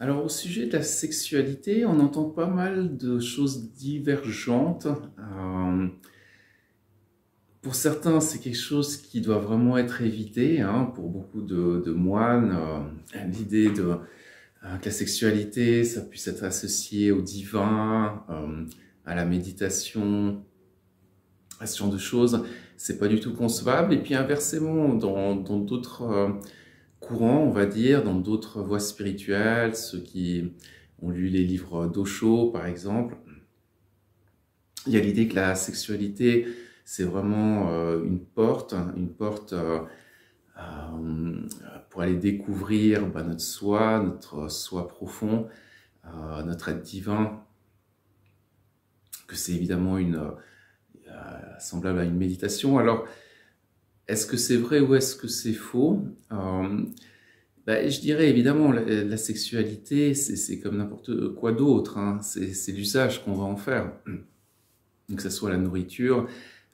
Alors, au sujet de la sexualité, on entend pas mal de choses divergentes. Pour certains, c'est quelque chose qui doit vraiment être évité, hein. Pour beaucoup de moines, l'idée que la sexualité, ça puisse être associé au divin, à la méditation, à ce genre de choses, c'est pas du tout concevable. Et puis inversement, dans d'autres courants, on va dire, dans d'autres voies spirituelles, ceux qui ont lu les livres d'Osho, par exemple, il y a l'idée que la sexualité, c'est vraiment une porte pour aller découvrir notre soi profond, notre être divin, que c'est évidemment semblable à une méditation. Alors, est-ce que c'est vrai ou est-ce que c'est faux? Je dirais évidemment, la sexualité, c'est comme n'importe quoi d'autre, hein. C'est l'usage qu'on va en faire. Que ce soit la nourriture,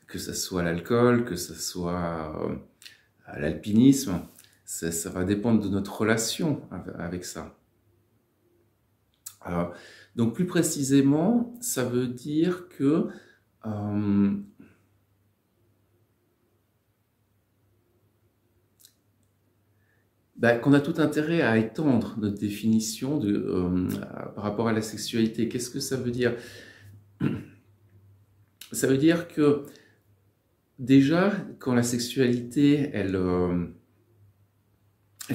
que ce soit l'alcool, que ce soit l'alpinisme, ça va dépendre de notre relation avec ça. Donc plus précisément, ça veut dire que qu'on a tout intérêt à étendre notre définition par rapport à la sexualité. Qu'est-ce que ça veut dire? Ça veut dire que déjà, quand la sexualité, elle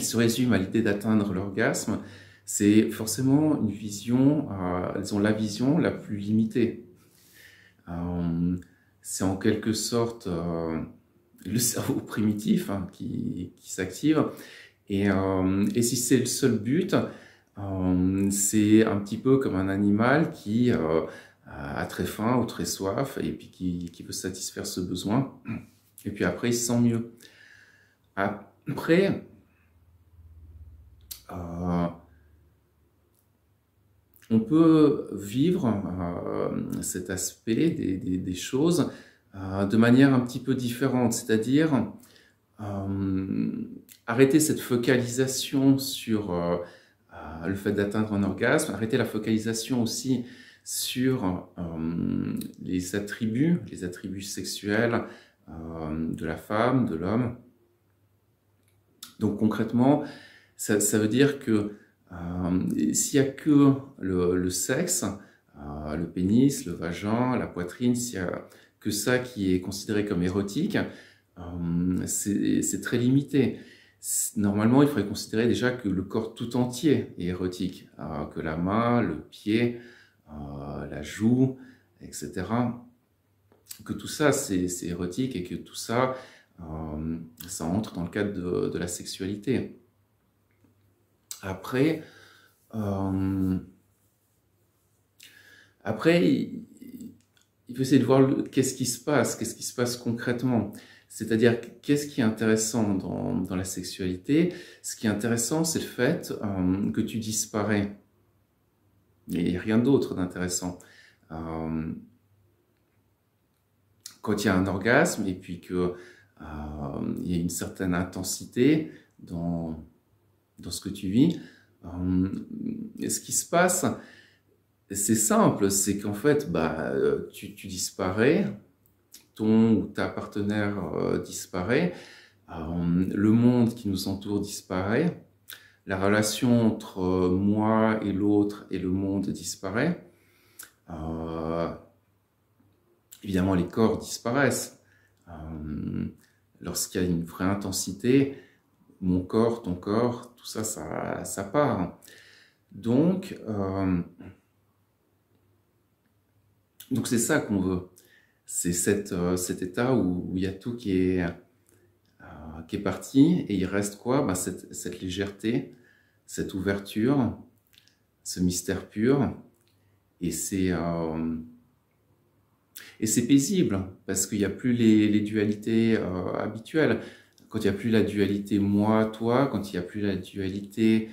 se résume à l'idée d'atteindre l'orgasme, c'est forcément une vision, disons la vision la plus limitée. C'est en quelque sorte le cerveau primitif, hein, qui s'active. Et si c'est le seul but, c'est un petit peu comme un animal qui a très faim ou très soif et puis qui veut satisfaire ce besoin. Et puis après, il se sent mieux. Après, on peut vivre cet aspect des choses de manière un petit peu différente, c'est-à-dire arrêter cette focalisation sur le fait d'atteindre un orgasme, arrêter la focalisation aussi sur les attributs sexuels de la femme, de l'homme. Donc concrètement, ça veut dire que s'il n'y a que le sexe, le pénis, le vagin, la poitrine, s'il n'y a que ça qui est considéré comme érotique, c'est très limité. Normalement, il faudrait considérer déjà que le corps tout entier est érotique, que la main, le pied, la joue, etc. Que tout ça, c'est érotique et que tout ça, ça entre dans le cadre de la sexualité. Après, il faut essayer de voir qu'est-ce qui se passe concrètement. C'est-à-dire, qu'est-ce qui est intéressant dans la sexualité? Ce qui est intéressant, c'est le fait que tu disparais. Et rien d'autre d'intéressant. Quand il y a un orgasme et puis que il y a une certaine intensité dans ce que tu vis, ce qui se passe, c'est simple, c'est qu'en fait, tu disparais, ton ou ta partenaire disparaît, le monde qui nous entoure disparaît, la relation entre moi et l'autre et le monde disparaît, évidemment les corps disparaissent. Lorsqu'il y a une vraie intensité, mon corps, ton corps, tout ça, ça part. Donc c'est ça qu'on veut. C'est cet état où il y a tout qui est parti et il reste quoi? Cette légèreté, cette ouverture, ce mystère pur. Et c'est paisible parce qu'il n'y a plus les dualités habituelles. Quand il n'y a plus la dualité moi-toi, quand il n'y a plus la dualité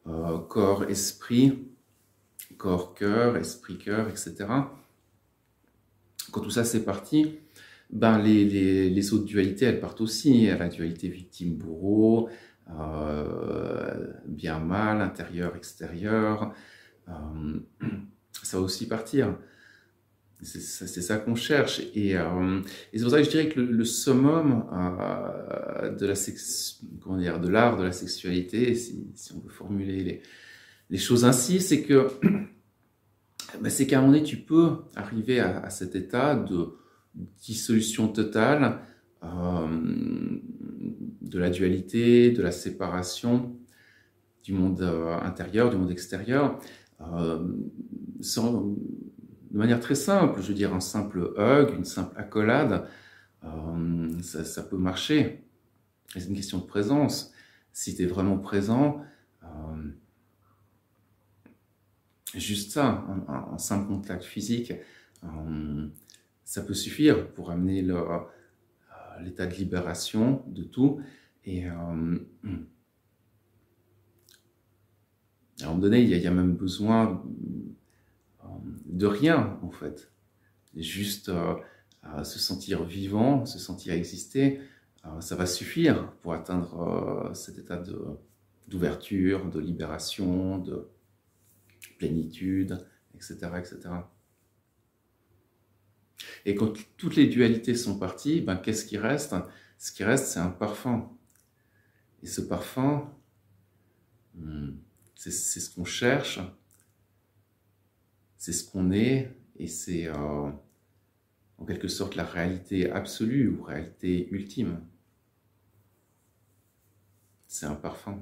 corps-esprit, corps-cœur, esprit-cœur, etc. Quand tout ça c'est parti, les autres dualités elles partent aussi. La dualité victime-bourreau, bien, mal, intérieur, extérieur, ça va aussi partir. C'est ça qu'on cherche. Et c'est pour ça que je dirais que le summum de l'art de la sexualité, si on veut formuler les choses ainsi, c'est que c'est qu'à un moment donné, tu peux arriver à cet état de dissolution totale de la dualité, de la séparation du monde intérieur, du monde extérieur, de manière très simple. Je veux dire, un simple hug, une simple accolade, ça peut marcher. C'est une question de présence. Si tu es vraiment présent, juste ça, un simple contact physique, ça peut suffire pour amener l'état de libération de tout. Et à un moment donné, il y a même besoin de rien, en fait. Juste se sentir vivant, se sentir exister, ça va suffire pour atteindre cet état d'ouverture, de libération, de plénitude, etc., etc. Et quand toutes les dualités sont parties, qu'est-ce qui reste? Ce qui reste, c'est un parfum. Et ce parfum, c'est ce qu'on cherche, c'est ce qu'on est, et c'est en quelque sorte la réalité absolue ou réalité ultime. C'est un parfum.